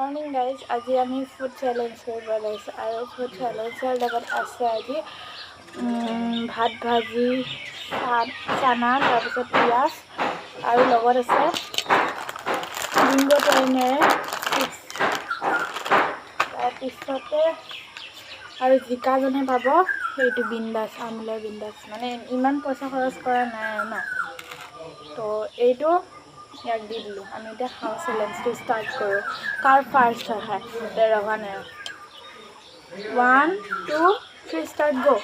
Morning guys, আজি আমি food challenge কৰিব ওলাইছোঁ আৰু ফুড চেলেঞ্জৰ লগত আছে আজি ভাত ভাজি চানা, তাৰপিছত পিঁয়াজ আৰু লগত আছে বিংগো ট্ৰেইনেৰে চিপছ, তাৰপিছতে আৰু জিকাজনে পাব সেইটো বিন্দাছ, আমুলৰ বিন্দাছ, মানে ইমান পইচা খৰচ কৰা নাই আৰু ন, তো এইটো ইয়াক দি দিলোঁ। আমি এতিয়া খাওঁ, চেলেঞ্জটো ষ্টাৰ্ট কৰোঁ। কাৰ ফাৰ্ষ্ট হয় ৰভা নাই। 1 2 3 ষ্টাৰ্ট গো।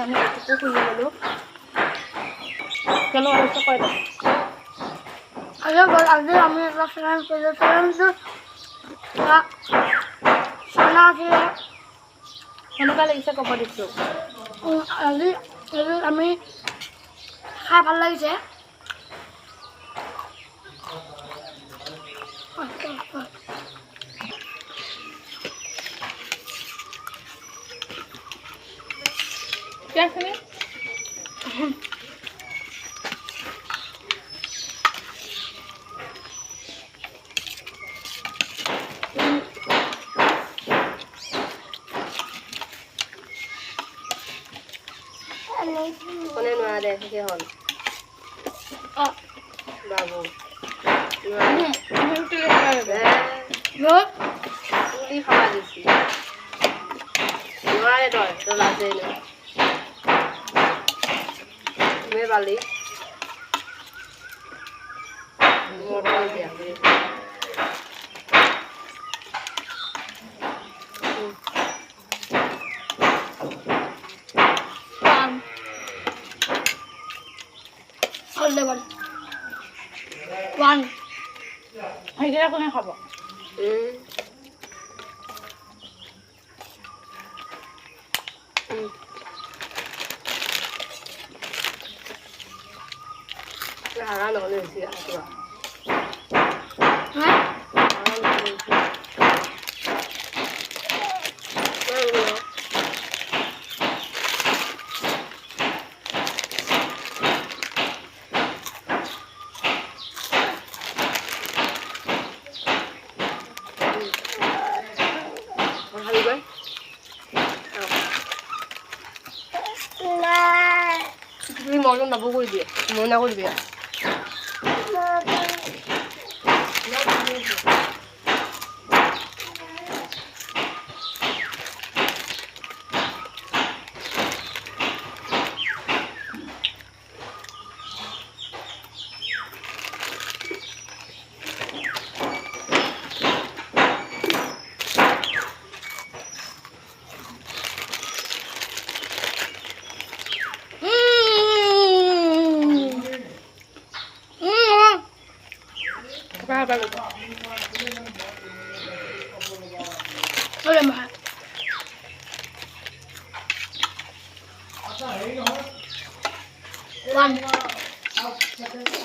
আমি এইটোকো খুলি গ'লোঁ। কেনে হৈছে কয় দে। আজি আমি এটা চেলেঞ্জ কৰিলোঁ। চেলেঞ্জটো চানা আছিলে, কেনেকুৱা লাগিছে ক'ব দিছোঁ। আজি আমি খাই ভাল লাগিছে। কোনে নোৱাৰে কি হ'ল বাবু তুলি খাবা দিছি নোৱাৰে তই লাজেই নাই তুমি পালি মটৰ দিয়া সেইকেইটা কোনে খাব? হাৰা নহ'লে হৈছে তুমি মন নব কৰি দিয়ে মনা কৰিবি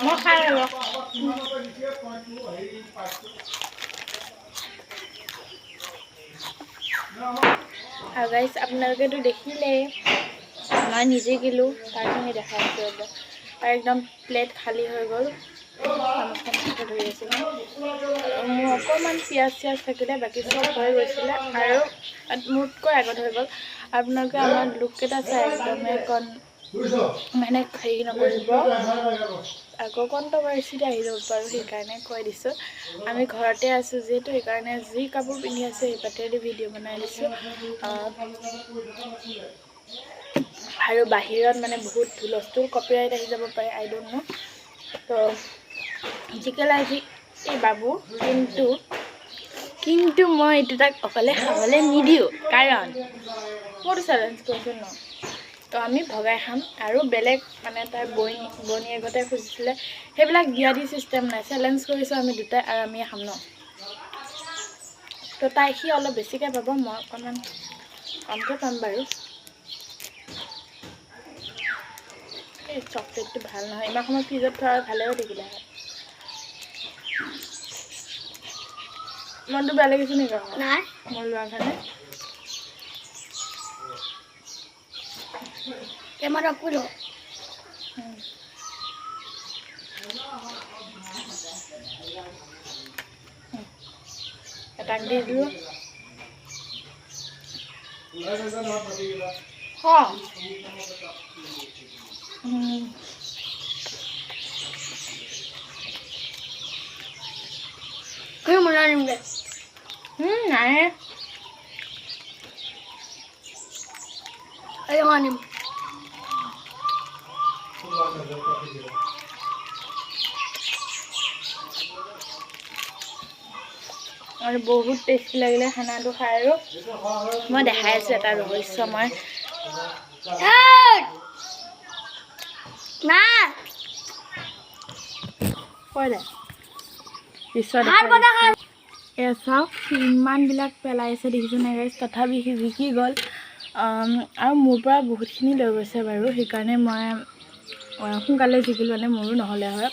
মই খাই আৰু গাইজ আপোনালোকেতো দেখিলেই মই নিজে গিলোঁ তাৰখিনি দেখাই আছোঁ আৰু একদম প্লেট খালী হৈ গ'ল। ধৰি আছিলোঁ মোৰ অকণমান পিঁয়াজ থাকিলে, বাকী চব হৈ গৈছিলে আৰু মোতকৈ আগত হৈ গ'ল। আপোনালোকে আমাৰ লোককেইটা চাই একদমেই মানে হেৰি নকৰিব, আকৌ কণ্ট্ৰভাৰ্চিত আহি যাব পাৰোঁ, সেইকাৰণে কৈ দিছোঁ। আমি ঘৰতে আছোঁ যিহেতু, সেইকাৰণে যি কাপোৰ পিন্ধি আছোঁ সেই পাতেদি ভিডিঅ' বনাই দিছোঁ। আৰু বাহিৰত মানে বহুত হুলস্থুল, কপিৰাইট আহি যাব পাৰে, আই ডোণ্ট ন'। তো জিকেল আজি এই বাবু, কিন্তু মই এইটো তাক অকলে খাবলৈ নিদিওঁ, কাৰণ মইতো চেলেঞ্জ কৰিছোঁ ন'। তো আমি ভগাই খাম আৰু বেলেগ মানে তাৰ বনীয়েকতে খুজিছিলে, সেইবিলাক দিয়া দি চিষ্টেম নাই। চেলেঞ্জ কৰিছোঁ আমি দুটাই আৰু আমি খাম ন'। তো সি অলপ বেছিকৈ পাব, মই অকণমান কমকৈ পাম বাৰু। এই চকলেটটো ভাল নহয়, ইমান সময় ফ্ৰিজত থোৱা ভালে হৈ থাকিলে হয়। মনটো বেয়া লাগিছে নেকি? নাই, মোৰ লোৱাৰ কাৰণে কেমেৰা খুলো এটাক দি দিলোঁ মজা নিম দে নাই এই আনিম আৰু বহুত টেষ্টি লাগিলে খানাটো খাই আৰু মই দেখাই আছোঁ এটা ৰহস্য মই না কৈ দে পিছত ভাত বনাই খাই এয়া চাওক ইমানবিলাক পেলাইছে দেখিছোঁ নাই গাইছ তথাপি সি জিকি গ'ল আৰু মোৰ পৰা বহুতখিনি লৈ গৈছে বাৰু সেইকাৰণে মই সোনকালে জিকিলোঁ মানে মোৰো নহ'লে হয়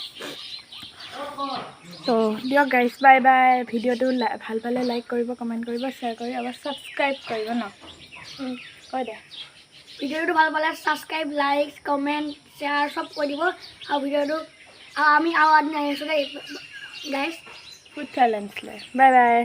তো দিয়ক গাইছ বাই বাই ভিডিঅ'টো ভাল পালে লাইক কৰিব কমেণ্ট কৰিব শ্বেয়াৰ কৰি আৰু ছাবস্ক্ৰাইব কৰিব ন কৈ দে ভিডিঅ'টো ভাল পালে ছাবস্ক্ৰাইব লাইক কমেণ্ট শ্বেয়াৰ চব কৰি দিব আৰু ভিডিঅ'টো আমি আৰু আনি আহি আছোঁ গাইছ ফুড চেলেঞ্জ লৈ বাই বাই